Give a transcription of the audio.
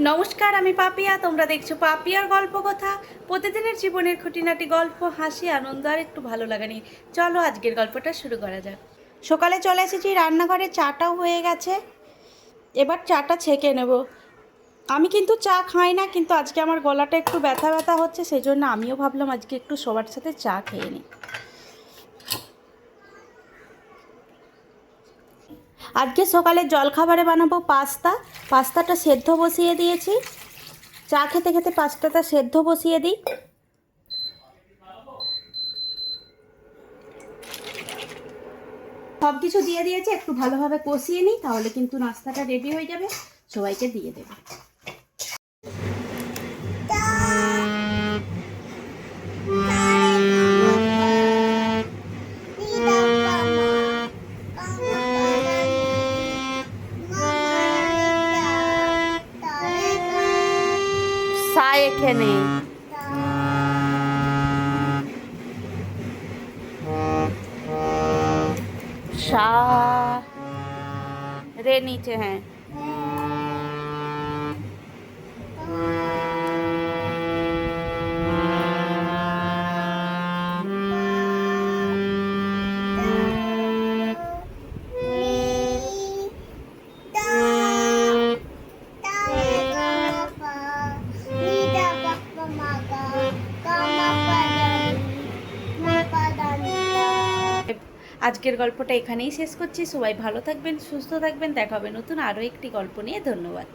নমস্কার, আমি পাপিয়া। তোমরা দেখছো পাপিয়ার গল্প কথা। প্রতিদিনের জীবনের খুঁটিনাটি গল্প, হাসি, আনন্দ আর একটু ভালো লাগা নিয়ে চলো আজকের গল্পটা শুরু করা যাক। সকালে চলে এসেছি রান্নাঘরে, চাটাও হয়ে গেছে। এবার চাটা ছেঁকে নেব। আমি কিন্তু চা খাই না, কিন্তু আজকে আমার গলাটা একটু ব্যথা ব্যথা হচ্ছে, সেই জন্য আমিও ভাবলাম আজকে একটু সবার সাথে চা খেয়ে নিই। আজকে সকালে জলখাবারে বানাবো পাস্তা। পাস্তাটা সেদ্ধ বসিয়ে দিয়েছি। চা খেতে খেতে পাস্তাটা সেদ্ধ বসিয়ে দিই। সব কিছু দিয়ে দিয়েছি, একটু ভালোভাবে কষিয়ে নিই, তাহলে কিন্তু নাস্তাটা রেডি হয়ে যাবে। সবাইকে দিয়ে দেবো। চা এখানে চা রে নিচে, হ্যাঁ। আজকের গল্পটা এখানেই শেষ করছি। সবাই ভালো থাকবেন, সুস্থ থাকবেন। দেখা হবে নতুন আরও একটি গল্প নিয়ে। ধন্যবাদ।